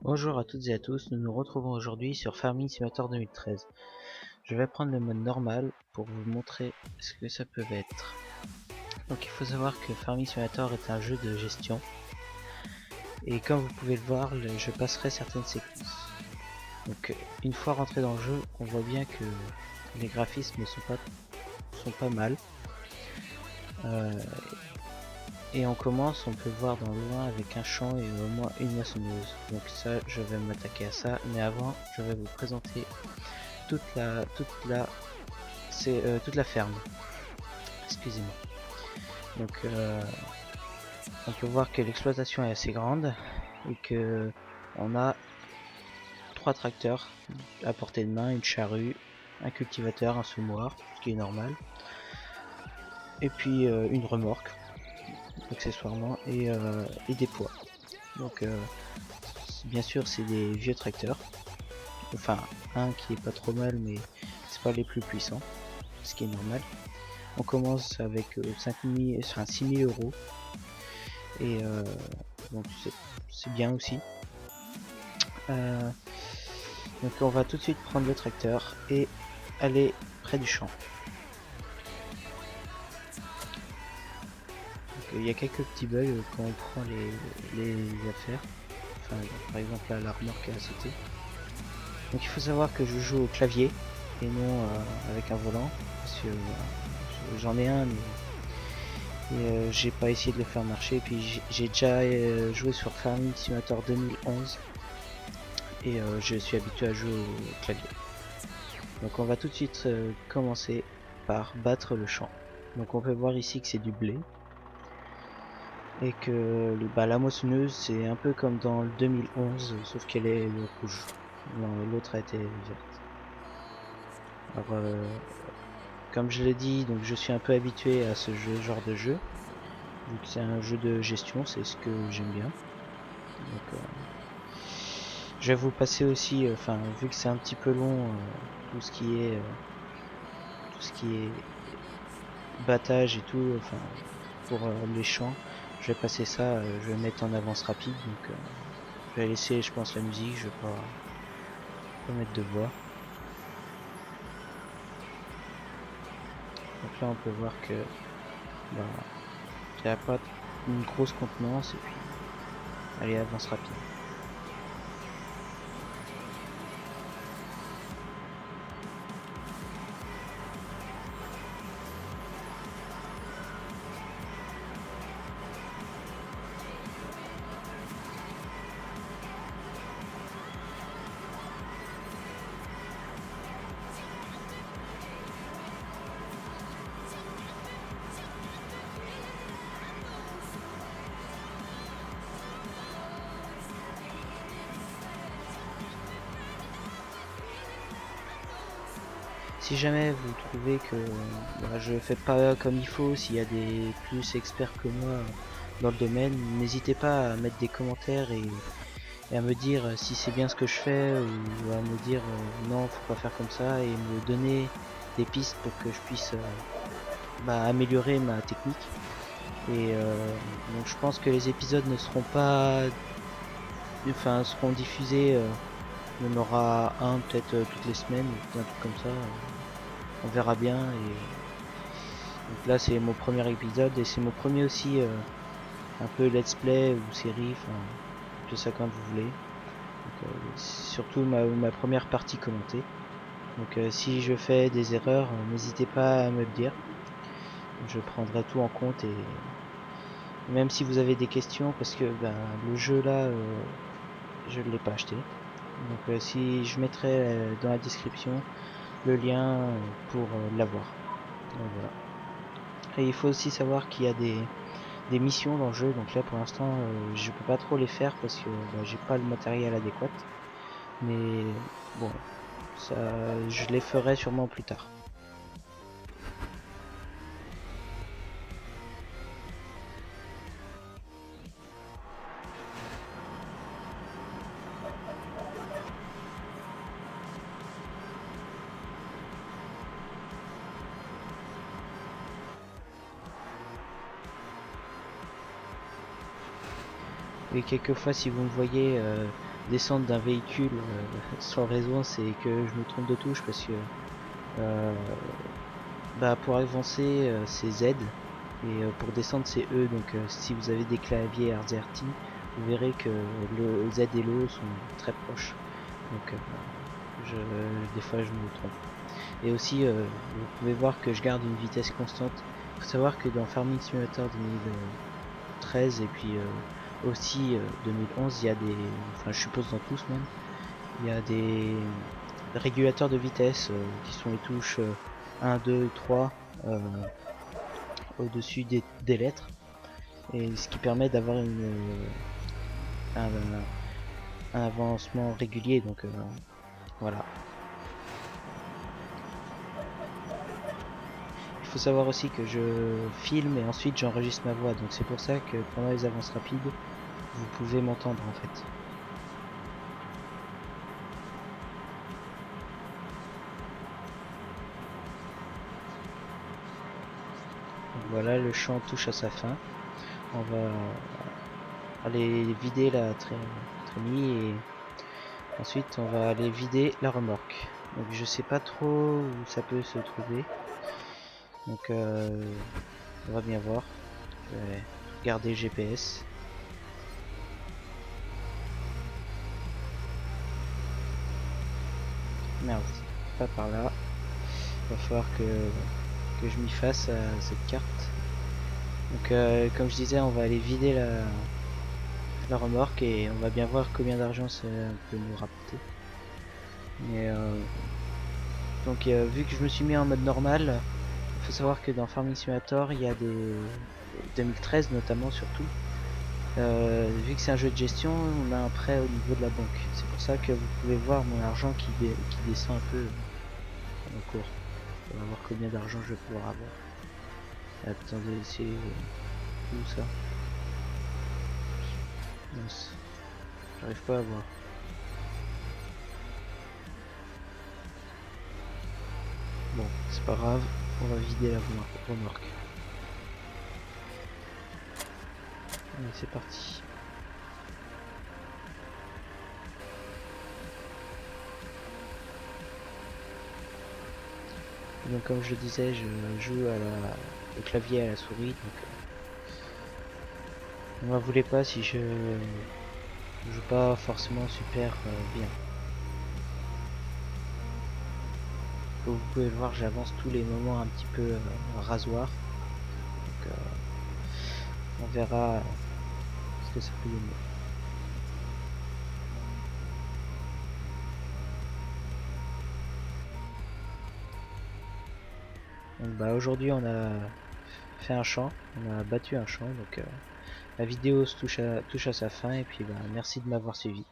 Bonjour à toutes et à tous, nous nous retrouvons aujourd'hui sur Farming Simulator 2013. Je vais prendre le mode normal pour vous montrer ce que ça peut être. Donc il faut savoir que Farming Simulator est un jeu de gestion. Et comme vous pouvez le voir, je passerai certaines séquences. Donc une fois rentré dans le jeu, on voit bien que les graphismes sont pas mal. Et on commence, on peut voir dans le loin avec un champ et au moins une moissonneuse. Donc ça, je vais m'attaquer à ça. Mais avant, je vais vous présenter toute la ferme. Excusez-moi. Donc on peut voir que l'exploitation est assez grande et que on a 3 tracteurs à portée de main, une charrue, un cultivateur, un semoir, ce qui est normal, et puis une remorque accessoirement et des poids. Donc bien sûr c'est des vieux tracteurs, enfin un qui est pas trop mal mais c'est pas les plus puissants, ce qui est normal. On commence avec 6000 euros et donc c'est bien aussi. Donc on va tout de suite prendre le tracteur et aller près du champ. Il y a quelques petits bugs quand on prend les affaires. Enfin, par exemple là, la remorque a sauté. Donc il faut savoir que je joue au clavier et non avec un volant, parce que j'en ai un mais j'ai pas essayé de le faire marcher. Et puis j'ai déjà joué sur Farming Simulator 2011 et je suis habitué à jouer au clavier. Donc on va tout de suite commencer par battre le champ. Donc on peut voir ici que c'est du blé et que la moissonneuse c'est un peu comme dans le 2011 sauf qu'elle est rouge. L'autre a été verte. Alors comme je l'ai dit, donc je suis un peu habitué à ce genre de jeu vu que c'est un jeu de gestion, c'est ce que j'aime bien. Donc je vais vous passer aussi, enfin vu que c'est un petit peu long, tout ce qui est battage et tout, enfin pour les champs, je vais passer ça, je vais mettre en avance rapide, donc je vais laisser je pense la musique, je vais pas mettre de voix. Donc là on peut voir que il n'y a pas une grosse contenance et puis allez, avance rapide. Si jamais vous trouvez que je fais pas comme il faut, s'il y a des plus experts que moi dans le domaine, n'hésitez pas à mettre des commentaires et à me dire si c'est bien ce que je fais ou à me dire non, faut pas faire comme ça et me donner des pistes pour que je puisse améliorer ma technique. Et donc je pense que les épisodes ne seront pas, enfin seront diffusés. Il y en aura un peut-être toutes les semaines ou un truc comme ça. On verra bien. Et donc là c'est mon premier épisode et c'est mon premier aussi un peu let's play ou série, enfin tout ça comme vous voulez. Donc, surtout ma première partie commentée. Donc si je fais des erreurs, n'hésitez pas à me le dire. Je prendrai tout en compte et même si vous avez des questions, parce que le jeu là je ne l'ai pas acheté. Donc si je mettrai dans la description le lien pour l'avoir. Voilà. Et il faut aussi savoir qu'il y a des missions dans le jeu, donc là pour l'instant je peux pas trop les faire parce que j'ai pas le matériel adéquat. Mais bon, ça je les ferai sûrement plus tard. Et quelquefois si vous me voyez descendre d'un véhicule sans raison, c'est que je me trompe de touche parce que bah pour avancer c'est Z et pour descendre c'est E, donc si vous avez des claviers AZERTY vous verrez que le Z et le E sont très proches, donc des fois je me trompe. Et aussi vous pouvez voir que je garde une vitesse constante. Il faut savoir que dans Farming Simulator 2013 et puis aussi 2011 il y a des, enfin je suppose dans tous même, il y a des régulateurs de vitesse qui sont les touches 1, 2, 3 au-dessus des lettres, et ce qui permet d'avoir un, un avancement régulier, donc voilà. Il faut savoir aussi que je filme et ensuite j'enregistre ma voix, donc c'est pour ça que pendant les avances rapides vous pouvez m'entendre en fait. Donc voilà, le champ touche à sa fin. On va aller vider la trémie et ensuite on va aller vider la remorque. Donc je sais pas trop où ça peut se trouver, donc on va bien voir. Je vais regarder le GPS. Merde, pas par là. Va falloir que je m'y fasse à cette carte. Donc comme je disais, on va aller vider la remorque et on va bien voir combien d'argent ça peut nous rapporter. Mais donc vu que je me suis mis en mode normal, il faut savoir que dans Farming Simulator il y a des 2013 notamment surtout. Vu que c'est un jeu de gestion, on a un prêt au niveau de la banque. C'est pour ça que vous pouvez voir mon argent qui descend un peu en cours. On va voir combien d'argent je vais pouvoir avoir. Attendez, c'est où ça? Mince. J'arrive pas à voir. Bon, c'est pas grave, on va vider la remorque. Allez, c'est parti. Donc comme je le disais, je joue au clavier et à la souris, donc ne m'en voulez pas si je joue pas forcément super bien. Comme vous pouvez le voir, j'avance tous les moments un petit peu rasoir, donc on verra ce que ça peut donner. Donc bah aujourd'hui on a fait un champ, on a battu un champ, donc la vidéo touche à sa fin et puis bah merci de m'avoir suivi.